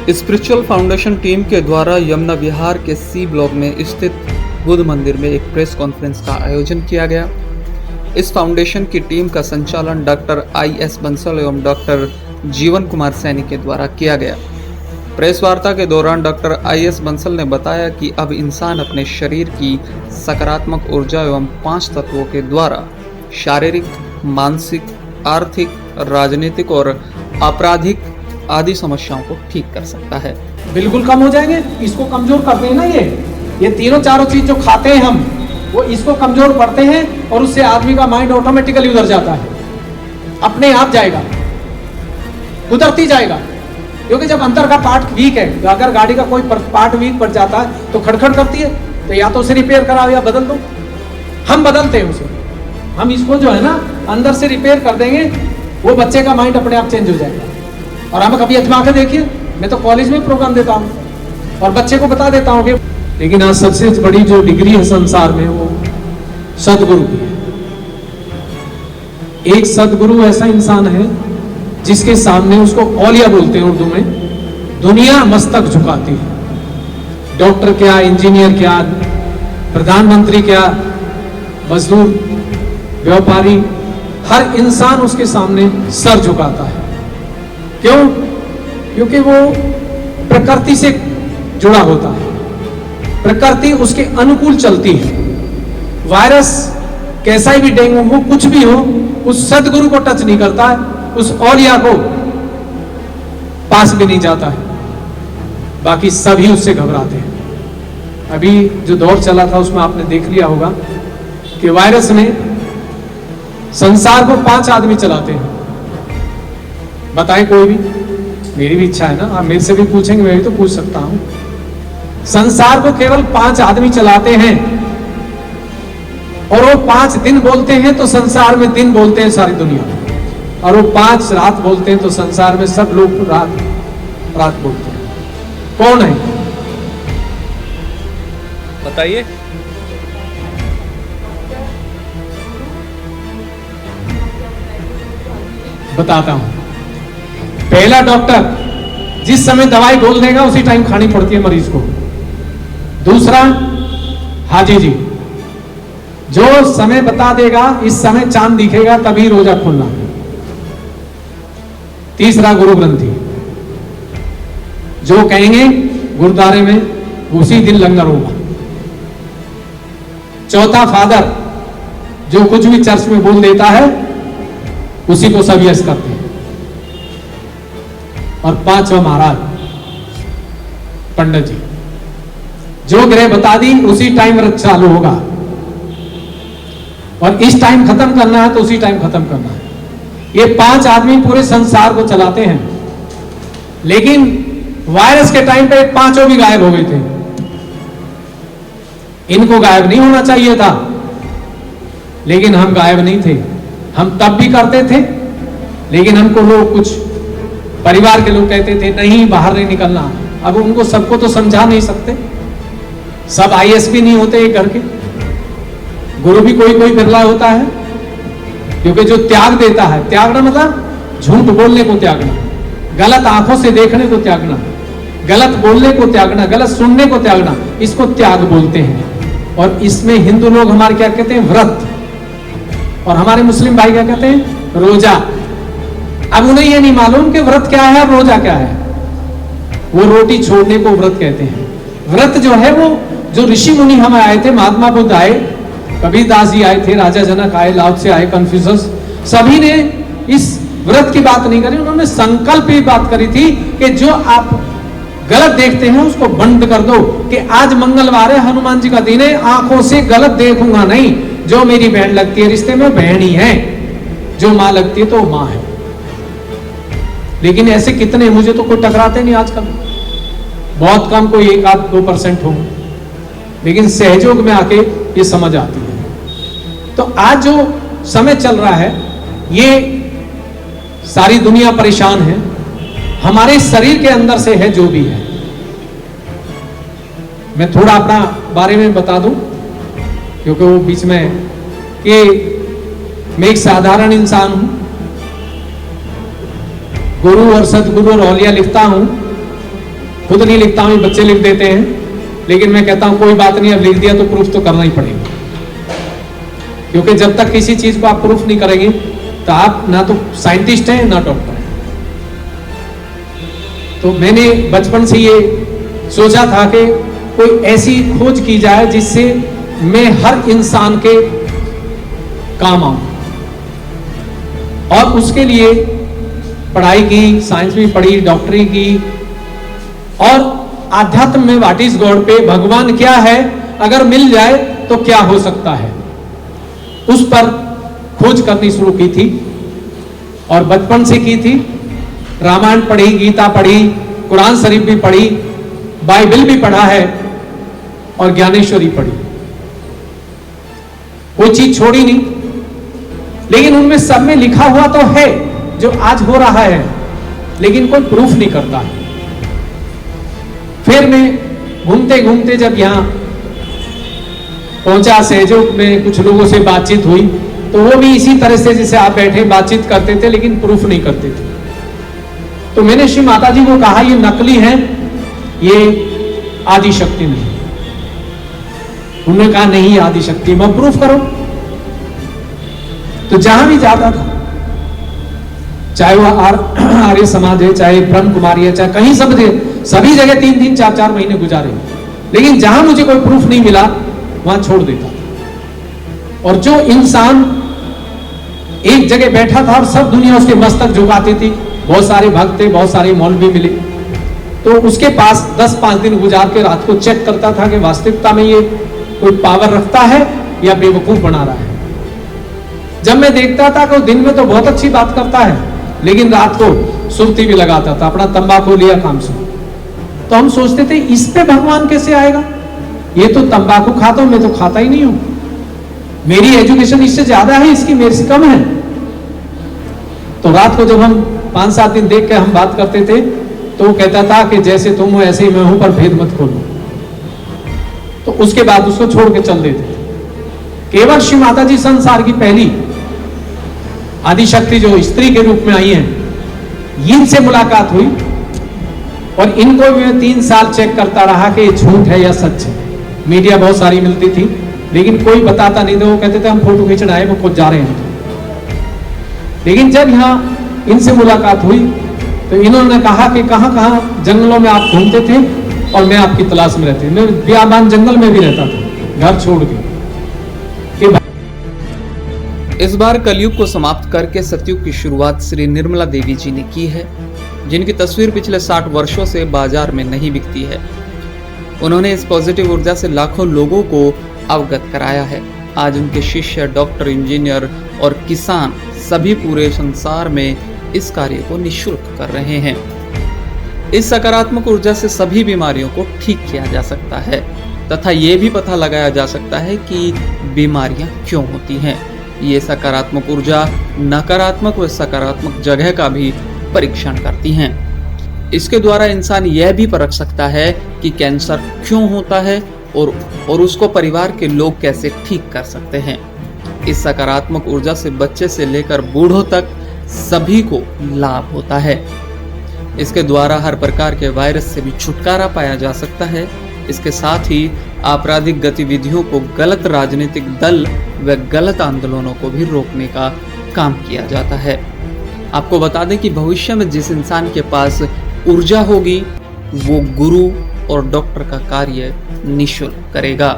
Spiritual foundation team के द्वारा यमुना विहार के सी ब्लॉक में स्थित बुद्ध मंदिर में एक प्रेस कॉन्फ्रेंस का आयोजन किया गया। इस फाउंडेशन की टीम का संचालन डॉक्टर IS बंसल एवं डॉक्टर जीवन कुमार सैनी के द्वारा किया गया। प्रेस वार्ता के दौरान डॉक्टर IS बंसल ने बताया कि अब इंसान अपने शरीर की सकारात्मक ऊर्जा एवं 5 तत्वों के द्वारा शारीरिक, मानसिक, आर्थिक, राजनीतिक और आपराधिक आदि समस्याओं को ठीक कर सकता है। बिल्कुल कम हो जाएंगे। इसको कमजोर करते हैं ना, ये तीनों चारों चीज जो खाते हैं हम, वो इसको कमजोर करते हैं और उससे आदमी का माइंड ऑटोमेटिकली उधर जाता है, अपने आप जाएगा, उधरती जाएगा। क्योंकि जब अंदर का पार्ट वीक है, अगर गाड़ी का कोई पार्ट वीक पड़ जाता है तो खड़खड़ करती है, तो या तो उसे रिपेयर कराओ या बदल दो। हम बदलते हैं उसे, हम इसको जो है ना अंदर से रिपेयर कर देंगे, वो बच्चे का माइंड अपने आप चेंज हो जाएगा। और हमें कभी अजमा के देखिए, मैं तो कॉलेज में प्रोग्राम देता हूँ और बच्चे को बता देता हूँ कि लेकिन आज सबसे बड़ी जो डिग्री है संसार में वो सदगुरु की है। एक सदगुरु ऐसा इंसान है जिसके सामने, उसको औलिया बोलते हैं उर्दू में, दुनिया मस्तक झुकाती है। डॉक्टर क्या, इंजीनियर क्या, प्रधानमंत्री क्या, मजदूर, व्यापारी, हर इंसान उसके सामने सर झुकाता है। क्यों? क्योंकि वो प्रकृति से जुड़ा होता है, प्रकृति उसके अनुकूल चलती है। वायरस कैसा ही भी, डेंगू हो, कुछ भी हो, उस सदगुरु को टच नहीं करता है, उस औलिया को पास भी नहीं जाता है। बाकी सभी उससे घबराते हैं। अभी जो दौर चला था उसमें आपने देख लिया होगा कि वायरस ने संसार को 5 आदमी चलाते हैं। बताएं कोई भी, मेरी भी इच्छा है ना, आप मेरे से भी पूछेंगे, मैं भी तो पूछ सकता हूं। संसार को केवल 5 आदमी चलाते हैं और वो 5 दिन बोलते हैं तो संसार में दिन बोलते हैं सारी दुनिया, और वो 5 रात बोलते हैं तो संसार में सब लोग रात रात बोलते हैं। कौन है बताइए? बताता हूं। पहला डॉक्टर जिस समय दवाई बोल देगा उसी टाइम खानी पड़ती है मरीज को। दूसरा हाजी जी, जो समय बता देगा इस समय चांद दिखेगा तभी रोजा खोलना। तीसरा गुरु ग्रंथी, जो कहेंगे गुरुद्वारे में उसी दिन लंगर होगा। चौथा फादर, जो कुछ भी चर्च में बोल देता है उसी को सब यस करते हैं। और 5वां महाराज पंडित जी, जो ग्रह बता दी उसी टाइम व्रत चालू होगा, और इस टाइम खत्म करना है तो उसी टाइम खत्म करना है। ये 5 आदमी पूरे संसार को चलाते हैं। लेकिन वायरस के टाइम पे 5 भी गायब हो गए थे। इनको गायब नहीं होना चाहिए था, लेकिन हम गायब नहीं थे। हम तब भी करते थे, लेकिन हमको लोग, कुछ परिवार के लोग कहते थे नहीं बाहर नहीं निकलना। अब उनको सबको तो समझा नहीं सकते, सब ISP नहीं होते एक घर के, गुरु भी कोई कोई बिरला होता है। क्योंकि जो त्याग देता है, त्यागना मतलब झूठ बोलने को त्यागना, गलत आंखों से देखने को त्यागना, गलत बोलने को त्यागना, गलत सुनने को त्यागना, इसको त्याग बोलते हैं। और इसमें हिंदू लोग हमारे क्या कहते हैं? व्रत। और हमारे मुस्लिम भाई क्या कहते हैं? रोजा। अब उन्हें यह नहीं मालूम कि व्रत क्या है और रोजा क्या है। वो रोटी छोड़ने को व्रत कहते हैं। व्रत जो है वो, जो ऋषि मुनि हम आए थे, महात्मा बुद्ध आए, कबीरदास जी आए थे, राजा जनक आए, लाओ त्से आए, कन्फ्यूशस, सभी ने इस व्रत की बात नहीं करी। उन्होंने संकल्प की बात करी थी कि जो आप गलत देखते हैं उसको बंद कर दो, कि आज मंगलवार है, हनुमान जी का दिन है, आंखों से गलत देखूंगा नहीं। जो मेरी बहन लगती है रिश्ते में बहन ही है, जो मां लगती है तो वो मां है। लेकिन ऐसे कितने, मुझे तो कोई टकराते नहीं आजकल, बहुत कम, कोई 1-2% हो, लेकिन सहयोग में आके ये समझ आती है। तो आज जो समय चल रहा है, ये सारी दुनिया परेशान है, हमारे शरीर के अंदर से है जो भी है। मैं थोड़ा अपना बारे में बता दूं, क्योंकि वो बीच में कि मैं एक साधारण इंसान हूं, गुरु और सदगुरु और औलिया लिखता हूं, खुद नहीं लिखता हूं, बच्चे लिख देते हैं, लेकिन मैं कहता हूं कोई बात नहीं, अब लिख दिया तो प्रूफ तो करना ही पड़ेगा, क्योंकि जब तक किसी चीज को आप प्रूफ नहीं करेंगे तो आप ना तो साइंटिस्ट हैं ना डॉक्टर हैं। तो मैंने बचपन से ये सोचा था कि कोई ऐसी खोज की जाए जिससे मैं हर इंसान के काम आऊं, और उसके लिए पढ़ाई की, साइंस भी पढ़ी, डॉक्टरी की, और आध्यात्म में व्हाट इज गॉड पे भगवान क्या है अगर मिल जाए तो क्या हो सकता है, उस पर खोज करनी शुरू की थी। और बचपन से की थी। रामायण पढ़ी, गीता पढ़ी, कुरान शरीफ भी पढ़ी, बाइबल भी पढ़ा है और ज्ञानेश्वरी पढ़ी, कोई चीज छोड़ी नहीं। लेकिन उनमें सब में लिखा हुआ तो है जो आज हो रहा है, लेकिन कोई प्रूफ नहीं करता है। फिर मैं घूमते घूमते जब यहां पहुंचा सहयोग में, कुछ लोगों से बातचीत हुई, तो वो भी इसी तरह से जैसे आप बैठे बातचीत करते थे, लेकिन प्रूफ नहीं करते थे। तो मैंने श्री माता जी को कहा ये नकली है, ये आदि शक्ति नहीं। उन्होंने कहा नहीं आदि शक्ति, मैं प्रूफ करो। तो जहां भी जाता था, चाहे वह आर्य समाज है, चाहे ब्रह्म कुमारी है, चाहे कहीं सभी जगह 3-3, 4-4 महीने गुजारे, लेकिन जहां मुझे कोई प्रूफ नहीं मिला वहां छोड़ देता था। और जो इंसान एक जगह बैठा था और सब दुनिया उसके मस्तक झुकाती थी, बहुत सारे भक्त थे, बहुत सारे मौलवी मिले, तो उसके पास 10-5 दिन गुजार के रात को चेक करता था कि वास्तविकता में ये कोई पावर रखता है या बेवकूफ बना रहा है। जब मैं देखता था कि दिन में तो बहुत अच्छी बात करता है, लेकिन रात को सुरती भी लगाता था, अपना तंबाकू लिया काम से, तो हम सोचते थे इस पे भगवान कैसे आएगा, ये तो तंबाकू खाता हूं, मैं तो खाता ही नहीं हूं, मेरी एजुकेशन इससे ज्यादा है, इसकी मेरे से कम है। तो रात को जब हम 5-7 दिन देख के हम बात करते थे, तो वो कहता था कि जैसे तुम हो ऐसे ही मैं हूं, पर भेद मत खोलो। तो उसके बाद उसको छोड़ के चल देते थे। केवल श्री माता जी संसार की पहली आदिशक्ति जो स्त्री के रूप में आई है, इनसे मुलाकात हुई, और इनको भी मैं 3 साल चेक करता रहा कि ये झूठ है या सच है। मीडिया बहुत सारी मिलती थी, लेकिन कोई बताता नहीं था। वो कहते थे हम फोटो खींचने आए, वो खुद जा रहे हैं। लेकिन जब यहाँ इनसे मुलाकात हुई तो इन्होंने कहा कि कहां कहां जंगलों में आप घूमते थे और मैं आपकी तलाश में रहती। मैं बियाबान जंगल में भी रहता था, घर छोड़ के। इस बार कलयुग को समाप्त करके सतयुग की शुरुआत श्री निर्मला देवी जी ने की है, जिनकी तस्वीर पिछले 60 वर्षों से बाजार में नहीं बिकती है। उन्होंने इस पॉजिटिव ऊर्जा से लाखों लोगों को अवगत कराया है। आज उनके शिष्य, डॉक्टर, इंजीनियर और किसान सभी पूरे संसार में इस कार्य को निःशुल्क कर रहे हैं। इस सकारात्मक ऊर्जा से सभी बीमारियों को ठीक किया जा सकता है तथा ये भी पता लगाया जा सकता है कि बीमारियां क्यों होती हैं। ये सकारात्मक ऊर्जा नकारात्मक व सकारात्मक जगह का भी परीक्षण करती हैं। इसके द्वारा इंसान यह भी परख सकता है कि कैंसर क्यों होता है और उसको परिवार के लोग कैसे ठीक कर सकते हैं। इस सकारात्मक ऊर्जा से बच्चे से लेकर बूढ़ों तक सभी को लाभ होता है। इसके द्वारा हर प्रकार के वायरस से भी छुटकारा पाया जा सकता है। इसके साथ ही आपराधिक गतिविधियों को, गलत राजनीतिक दल व गलत आंदोलनों को भी रोकने का काम किया जाता है। आपको बता दें कि भविष्य में जिस इंसान के पास ऊर्जा होगी वो गुरु और डॉक्टर का कार्य निःशुल्क करेगा।